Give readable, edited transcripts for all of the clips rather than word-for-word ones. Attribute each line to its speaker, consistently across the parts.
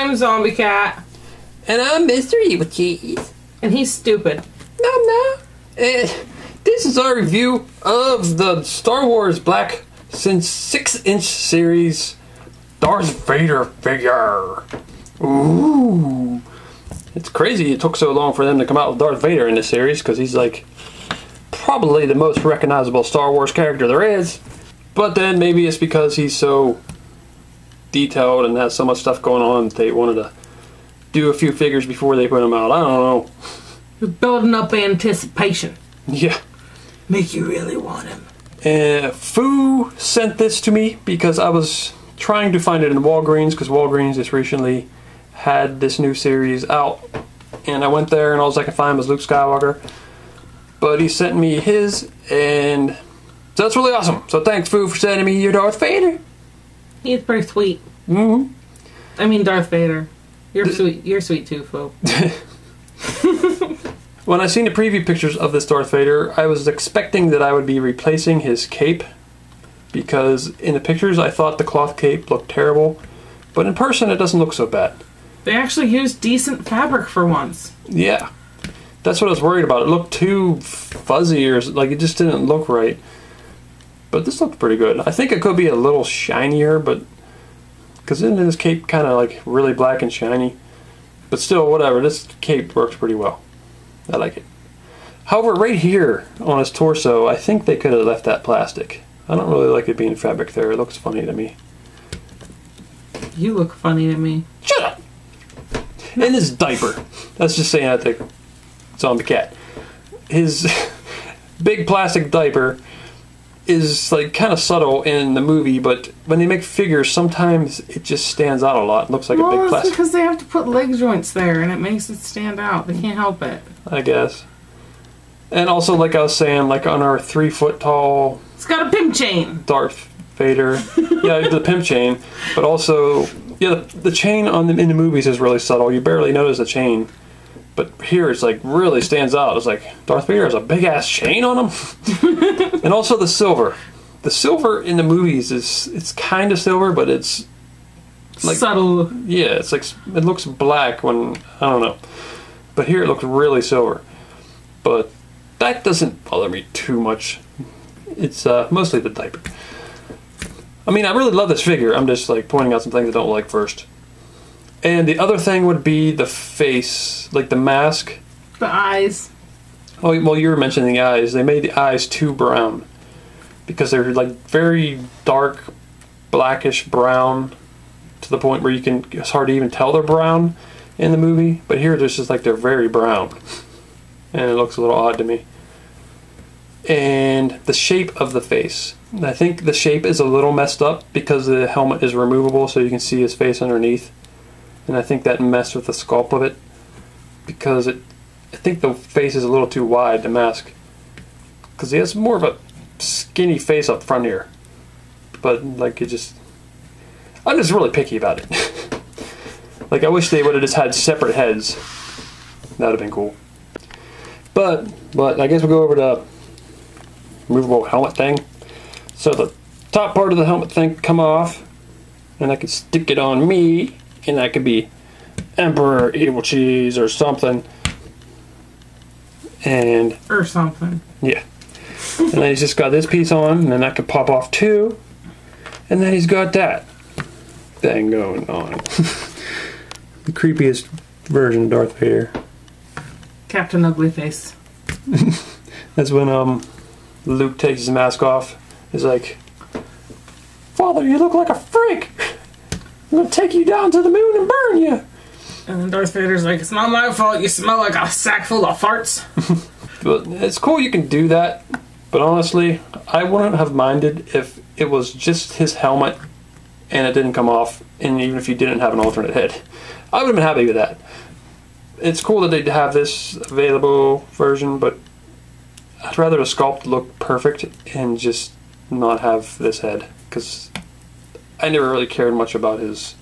Speaker 1: I'm Zombie Cat.
Speaker 2: And I'm Mr. Evilcheese.
Speaker 1: And he's stupid.
Speaker 2: No. This is our review of the Star Wars Black since 6-inch series Darth Vader figure. Ooh. It's crazy it took so long for them to come out with Darth Vader in this series, because he's like probably the most recognizable Star Wars character there is. But then maybe it's because he's so detailed and has so much stuff going on that they wanted to do a few figures before they put him out. I don't know.
Speaker 1: You're building up anticipation.
Speaker 2: Yeah.
Speaker 1: Make you really want him.
Speaker 2: Fu sent this to me because I was trying to find it in Walgreens, because Walgreens just recently had this new series out, and I went there and all I could find was Luke Skywalker, but he sent me his, and so that's really awesome. So thanks, Fu, for sending me your Darth Vader.
Speaker 1: He's pretty sweet.
Speaker 2: Mm-hmm.
Speaker 1: I mean, Darth Vader. You're sweet. You're sweet too, Fu.
Speaker 2: When I seen the preview pictures of this Darth Vader, I was expecting that I would be replacing his cape, because in the pictures I thought the cloth cape looked terrible, but in person it doesn't look so bad.
Speaker 1: They actually used decent fabric for once.
Speaker 2: Yeah. That's what I was worried about. It looked too fuzzy, or like it just didn't look right. But this looked pretty good. I think it could be a little shinier, but because isn't this cape kind of like really black and shiny? But still, whatever. This cape works pretty well. I like it. However, right here on his torso, I think they could have left that plastic. I don't really like it being fabric there. It looks funny to me.
Speaker 1: You look funny to me.
Speaker 2: Shut up! And his diaper. That's just saying that to Zombie Cat. His big plastic diaper is like kind of subtle in the movie, but when they make figures, sometimes it just stands out a lot. It looks like a big plastic.
Speaker 1: It's because they have to put leg joints there, and it makes it stand out. They can't help it.
Speaker 2: I guess. And also, like I was saying, like on our 3-foot tall...
Speaker 1: It's got a pimp chain.
Speaker 2: Darth Vader. Yeah, the pimp chain. But also, yeah, the chain in the movies is really subtle. You barely notice the chain. But here it's like really stands out. It's like Darth Vader has a big ass chain on him. And also the silver. The silver in the movies it's kind of silver, but it's like
Speaker 1: subtle.
Speaker 2: Yeah, it's like it looks black when I don't know. But here it looks really silver. But that doesn't bother me too much. It's mostly the diaper. I mean, I really love this figure. I'm just like pointing out some things I don't like first. And the other thing would be the face, like the mask.
Speaker 1: The eyes.
Speaker 2: Oh, well, you were mentioning the eyes. They made the eyes too brown, because they're like very dark, blackish brown, to the point where it's hard to even tell they're brown in the movie. But here, it's just like they're very brown, and it looks a little odd to me. And the shape of the face. I think the shape is a little messed up because the helmet is removable, so you can see his face underneath. And I think that messed with the sculpt of it, because I think the face is a little too wide, the mask, because he has more of a skinny face up front here. But like I'm just really picky about it. Like I wish they would have just had separate heads. That would have been cool. But I guess we'll go over the removable helmet thing. So the top part of the helmet thing come off, and I can stick it on me. And that could be Emperor Evilcheese or something.
Speaker 1: Or something. Yeah.
Speaker 2: And then he's just got this piece on, and then that could pop off too. And then he's got that thing going on. The creepiest version of Darth Vader.
Speaker 1: Captain Uglyface.
Speaker 2: That's when Luke takes his mask off. He's like, "Father, you look like a freak. I'm gonna take you down to the moon and burn you."
Speaker 1: And then Darth Vader's like, "It's not my fault. You smell like a sack full of farts."
Speaker 2: But it's cool you can do that. But honestly, I wouldn't have minded if it was just his helmet and it didn't come off, and even if you didn't have an alternate head. I would have been happy with that. It's cool that they have this available version, but I'd rather the sculpt look perfect and just not have this head, because I never really cared much about his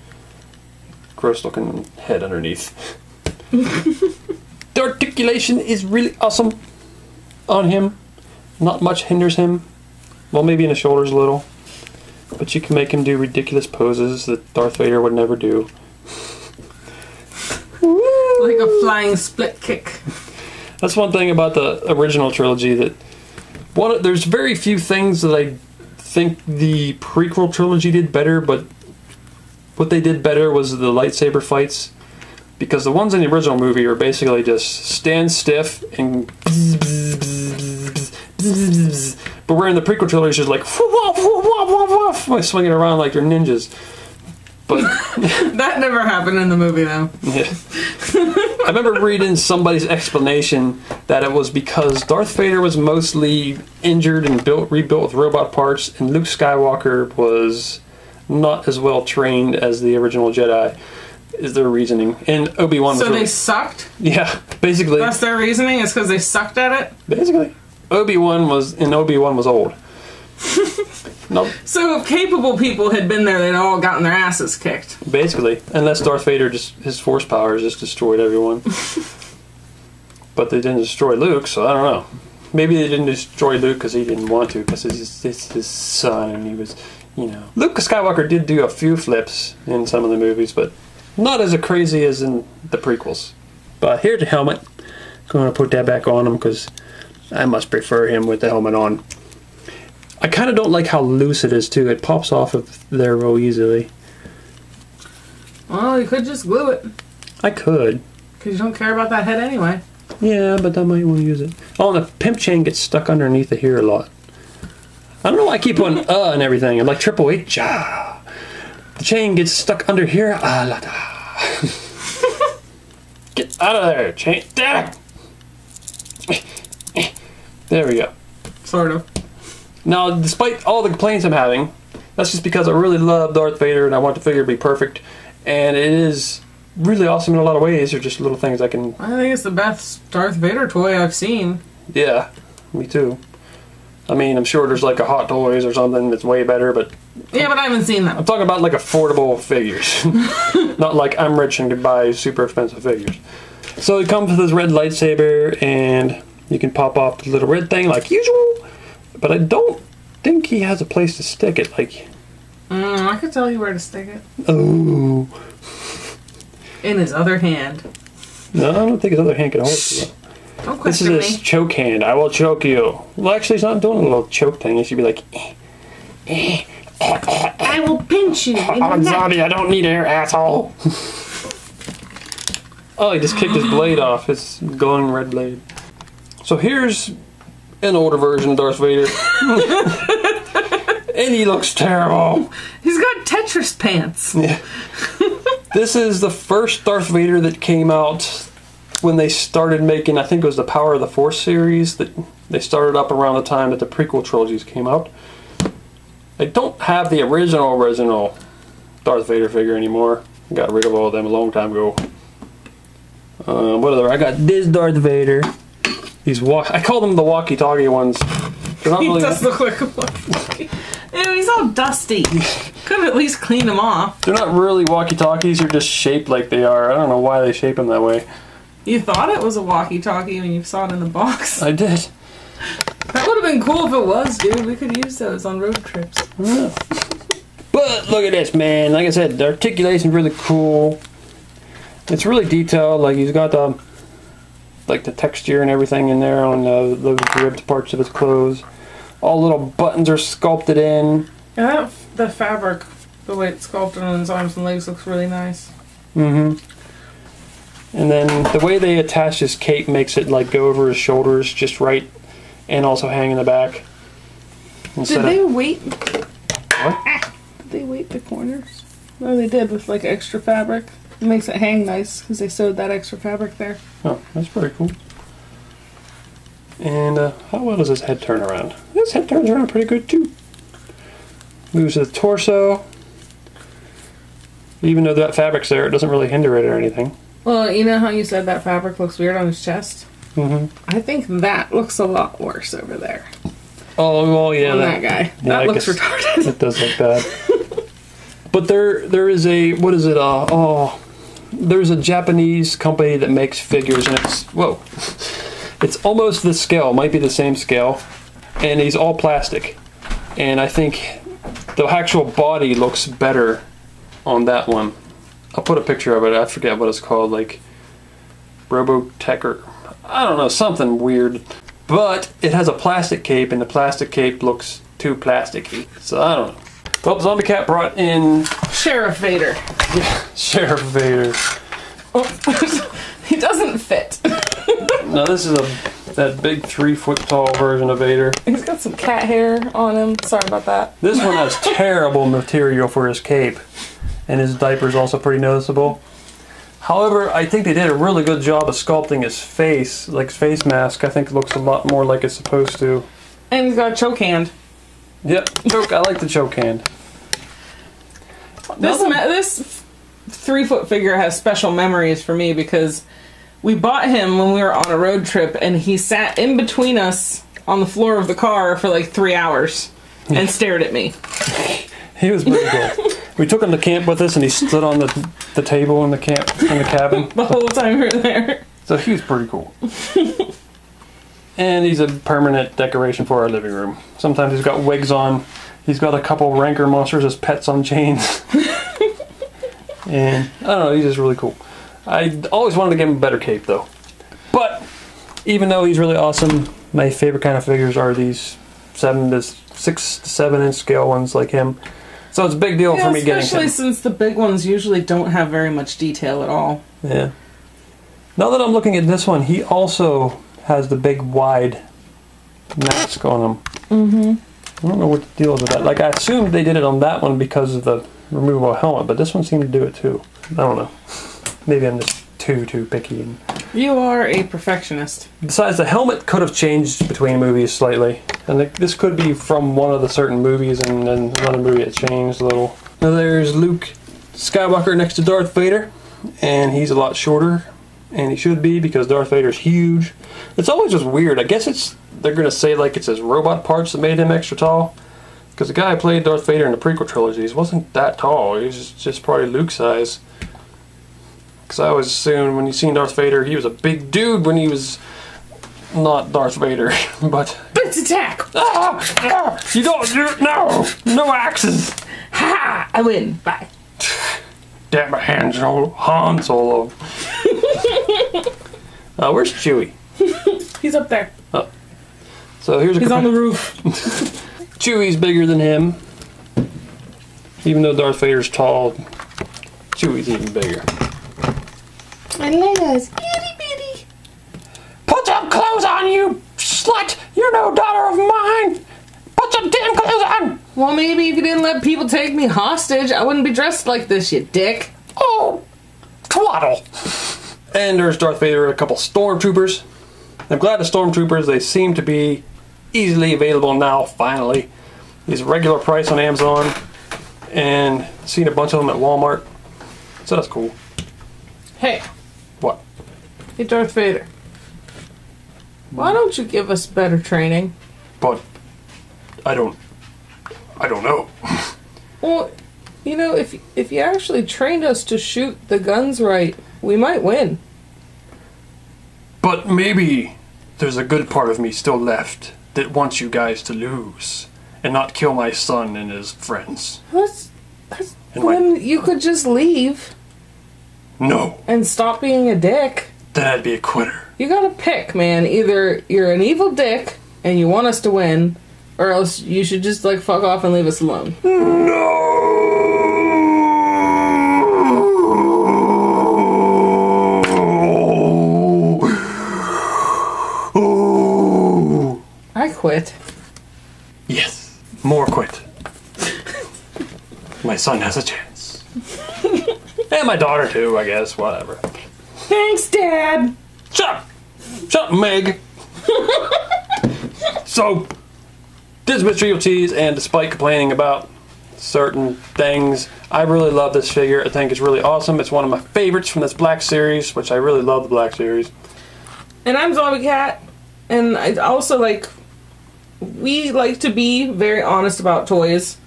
Speaker 2: gross looking head underneath. The articulation is really awesome on him. Not much hinders him. Well, maybe in the shoulders a little. But you can make him do ridiculous poses that Darth Vader would never do.
Speaker 1: Like a flying split kick.
Speaker 2: That's one thing about the original trilogy, that there's very few things that I think the prequel trilogy did better, but what they did better was the lightsaber fights, because the ones in the original movie are basically just stand stiff and but where in the prequel trilogy is just like swinging around like they're ninjas. But
Speaker 1: that never happened in the movie, though.
Speaker 2: Yeah. I remember reading somebody's explanation that it was because Darth Vader was mostly injured and rebuilt with robot parts, and Luke Skywalker was not as well trained as the original Jedi, is their reasoning. And Obi-Wan was...
Speaker 1: So they sucked?
Speaker 2: Yeah, basically.
Speaker 1: That's their reasoning? It's because they sucked at it?
Speaker 2: Basically. Obi-Wan was old. Nope.
Speaker 1: So if capable people had been there, they'd all gotten their asses kicked.
Speaker 2: Basically. Unless Darth Vader, his force powers just destroyed everyone. But they didn't destroy Luke, so I don't know. Maybe they didn't destroy Luke because he didn't want to, because it's his son, and he was, Luke Skywalker did do a few flips in some of the movies, but not as crazy as in the prequels. But here's the helmet. Going to put that back on him because I must prefer him with the helmet on. I kind of don't like how loose it is, too. It pops off of there real easily.
Speaker 1: Well, you could just glue it.
Speaker 2: I could.
Speaker 1: Because you don't care about that head anyway.
Speaker 2: Yeah, but I might want to use it. Oh, and the pimp chain gets stuck underneath of here a lot. I don't know why I keep putting and everything. I'm like Triple H. The chain gets stuck under here. Get out of there, chain. There we go.
Speaker 1: Sort of.
Speaker 2: Now, despite all the complaints I'm having, that's just because I really love Darth Vader and I want the figure to be perfect. And it is really awesome in a lot of ways. They're just little things I can...
Speaker 1: I think it's the best Darth Vader toy I've seen.
Speaker 2: Yeah, me too. I mean, I'm sure there's like a Hot Toys or something that's way better, but...
Speaker 1: Yeah, but I haven't seen them.
Speaker 2: I'm talking about like affordable figures. Not like I'm rich and could buy super expensive figures. So it comes with this red lightsaber, and you can pop off the little red thing like usual. But I don't think he has a place to stick it. Like,
Speaker 1: I could tell you where to stick it.
Speaker 2: Oh.
Speaker 1: In his other hand.
Speaker 2: No, I don't think his other hand can hold it.
Speaker 1: Don't
Speaker 2: This is
Speaker 1: question
Speaker 2: his
Speaker 1: me.
Speaker 2: choke hand. I will choke you. Well, actually, he's not doing a little choke thing. He should be like,
Speaker 1: I will pinch you.
Speaker 2: I'm a zombie. I don't need air, asshole. Oh, he just kicked his blade off. His glowing red blade. So here's an older version of Darth Vader. And he looks terrible.
Speaker 1: He's got Tetris pants.
Speaker 2: Yeah. This is the first Darth Vader that came out when they started making, I think it was the Power of the Force series, that they started up around the time that the prequel trilogies came out. I don't have the original Darth Vader figure anymore. Got rid of all of them a long time ago. Whatever. I got this Darth Vader. I call them the walkie-talkie ones. They're not
Speaker 1: He
Speaker 2: really,
Speaker 1: does look like a walkie-talkie. Ew, he's all dusty. Could have at least cleaned him off.
Speaker 2: they're not really walkie-talkies. They're just shaped like they are. I don't know why they shape them that way.
Speaker 1: You thought it was a walkie-talkie when you saw it in the box.
Speaker 2: I did.
Speaker 1: That would have been cool if it was, dude. We could use those on road trips.
Speaker 2: Yeah. But look at this, man. Like I said, the articulation's really cool. It's really detailed. Like, he's got the texture and everything in there on those ribbed parts of his clothes. All little buttons are sculpted in.
Speaker 1: Yeah, the fabric, the way it's sculpted on his arms and legs looks really nice.
Speaker 2: Mm-hmm. And then the way they attach his cape makes it like go over his shoulders just right, and also hang in the back.
Speaker 1: Did they weight?
Speaker 2: What?
Speaker 1: Did they weight the corners? No, they did with like extra fabric. It makes it hang nice because they sewed that extra fabric there.
Speaker 2: Oh, that's pretty cool. And how well does his head turn around? His head turns around pretty good too. Moves to the torso. Even though that fabric's there, it doesn't really hinder it or anything.
Speaker 1: Well, you know how you said that fabric looks weird on his chest?
Speaker 2: Mm-hmm.
Speaker 1: I think that looks a lot worse over there.
Speaker 2: Oh, well, yeah.
Speaker 1: On that guy.
Speaker 2: Yeah,
Speaker 1: That
Speaker 2: I
Speaker 1: looks
Speaker 2: guess
Speaker 1: retarded.
Speaker 2: It does look bad. But there is a, what is it, there's a Japanese company that makes figures, and it's almost the scale, might be the same scale, and he's all plastic. And I think the actual body looks better on that one. I'll put a picture of it. I forget what it's called. Like, Robotech, or I don't know, something weird. But it has a plastic cape, and the plastic cape looks too plasticky. So I don't know. Well, Zombie Cat brought in
Speaker 1: Sheriff Vader.
Speaker 2: Yeah, Sheriff Vader.
Speaker 1: Oh, he doesn't fit.
Speaker 2: No, this is that big 3-foot tall version of Vader.
Speaker 1: He's got some cat hair on him. Sorry about that.
Speaker 2: This one has terrible material for his cape, and his diaper is also pretty noticeable. However, I think they did a really good job of sculpting his face, like his face mask. I think it looks a lot more like it's supposed to.
Speaker 1: And he's got a choke hand.
Speaker 2: Yep, I like the choke hand.
Speaker 1: This 3-foot figure has special memories for me because we bought him when we were on a road trip, and he sat in between us on the floor of the car for like 3 hours and stared at me.
Speaker 2: He was pretty cool. We took him to camp with us, and he stood on the table in the cabin
Speaker 1: The whole time we were there.
Speaker 2: So he was pretty cool. And he's a permanent decoration for our living room. Sometimes he's got wigs on. He's got a couple rancor monsters as pets on chains. And I don't know, he's just really cool. I always wanted to give him a better cape though. But even though he's really awesome, my favorite kind of figures are these 6 to 7 inch scale ones like him. So it's a big deal for me getting him.
Speaker 1: Especially since the big ones usually don't have very much detail at all.
Speaker 2: Yeah. Now that I'm looking at this one, he also has the big wide mask on him. Mm-hmm. I don't know what the deal is with that. Like, I assumed they did it on that one because of the removable helmet, but this one seemed to do it too. I don't know. Maybe I'm just too picky.
Speaker 1: You are a perfectionist.
Speaker 2: Besides, the helmet could have changed between movies slightly. And this could be from one of the certain movies, and then another movie it changed a little. Now there's Luke Skywalker next to Darth Vader, and he's a lot shorter. And he should be, because Darth Vader's huge. It's always just weird. I guess they're going to say like it's his robot parts that made him extra tall. Because the guy who played Darth Vader in the prequel trilogies wasn't that tall. He was just probably Luke's size. Because I always assumed when you seen Darth Vader, he was a big dude when he was not Darth Vader. But
Speaker 1: Blitz attack!
Speaker 2: You don't, no axes.
Speaker 1: Ha! I win. Bye.
Speaker 2: Damn it, Han Solo. Where's Chewie?
Speaker 1: He's up there.
Speaker 2: Oh. So he's
Speaker 1: on the roof.
Speaker 2: Chewie's bigger than him. Even though Darth Vader's tall, Chewie's even bigger.
Speaker 1: My Leia's itty bitty.
Speaker 2: Put some clothes on, you slut! You're no daughter of mine! Put some damn clothes on!
Speaker 1: Well, maybe if you didn't let people take me hostage, I wouldn't be dressed like this, you dick.
Speaker 2: Oh, twaddle. And there's Darth Vader and a couple stormtroopers. I'm glad the stormtroopers, they seem to be easily available now, finally. These regular price on Amazon, and seen a bunch of them at Walmart. So that's cool.
Speaker 1: Hey.
Speaker 2: What?
Speaker 1: Hey, Darth Vader. Why don't you give us better training?
Speaker 2: But I don't know.
Speaker 1: Well, you know, if you actually trained us to shoot the guns right, we might win.
Speaker 2: But maybe there's a good part of me still left that wants you guys to lose and not kill my son and his friends.
Speaker 1: Then you could just leave.
Speaker 2: No.
Speaker 1: And stop being a dick.
Speaker 2: Then I'd be a quitter.
Speaker 1: You gotta pick, man. Either you're an evil dick and you want us to win, or else you should just, like, fuck off and leave us alone.
Speaker 2: No!
Speaker 1: I quit.
Speaker 2: Yes. More quit. My son has a chance. And my daughter too, I guess. Whatever.
Speaker 1: Thanks, Dad!
Speaker 2: Shut up! Shut up, Meg! So, this is Mr. Evilcheese, and despite complaining about certain things, I really love this figure. I think it's really awesome. It's one of my favorites from this Black Series, which I really love the Black Series.
Speaker 1: And I'm Zombie Cat, and I also, like, we like to be very honest about toys,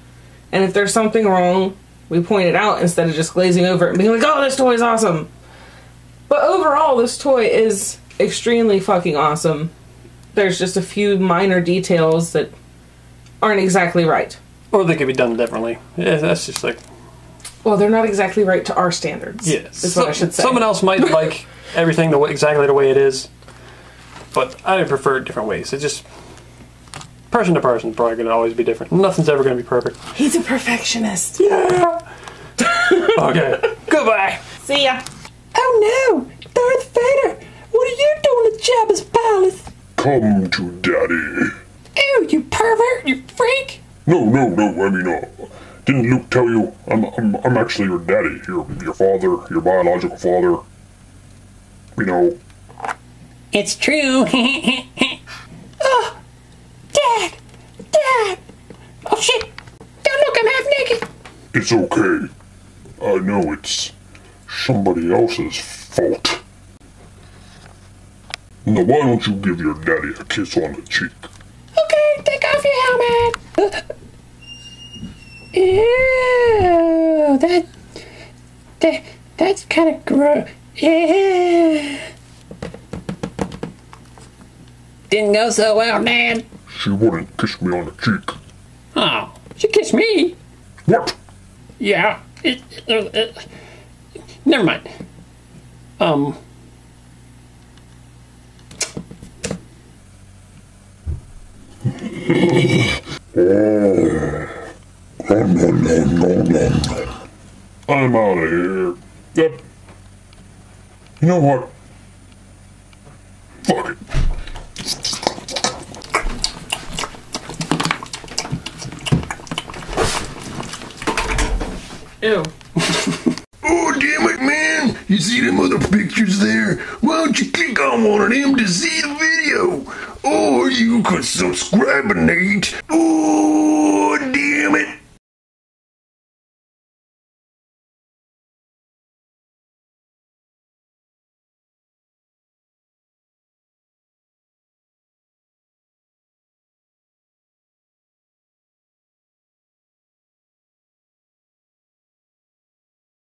Speaker 1: and if there's something wrong, we point it out instead of just glazing over it and being like, oh, this toy is awesome. But overall, this toy is extremely fucking awesome. There's just a few minor details that aren't exactly right.
Speaker 2: Or they could be done differently. Yeah, that's just like...
Speaker 1: Well, they're not exactly right to our standards.
Speaker 2: Yes.
Speaker 1: Is what I should say.
Speaker 2: Someone else might like everything exactly the way it is. But I prefer it different ways. It's just person to person, probably going to always be different. Nothing's ever going to be perfect.
Speaker 1: He's a perfectionist.
Speaker 2: Yeah. Okay. Goodbye.
Speaker 1: See ya.
Speaker 3: Oh no! Darth Vader! What are you doing at Jabba's palace?
Speaker 4: Come to Daddy.
Speaker 3: Ew, you pervert! You freak!
Speaker 4: No, I mean, didn't Luke tell you? I'm actually your daddy, your father, your biological father. You know.
Speaker 3: It's true. Oh, Dad! Dad! Oh shit! Don't look, I'm half naked!
Speaker 4: It's okay. I know it's somebody else's fault. Now why don't you give your daddy a kiss on the cheek?
Speaker 3: Okay, take off your helmet! Ew, that's kind of gross. Ew. Didn't go so well, Dad.
Speaker 4: She wouldn't kiss me on the cheek.
Speaker 3: Oh, she kissed me.
Speaker 4: What?
Speaker 3: Yeah. Never mind.
Speaker 4: I'm out of here. Yep. You know what? Fuck it.
Speaker 1: Ew.
Speaker 5: Oh, damn it, man. You see them other pictures there? Why don't you click on one of them to see the video? Or you could subscribe, Nate. Oh.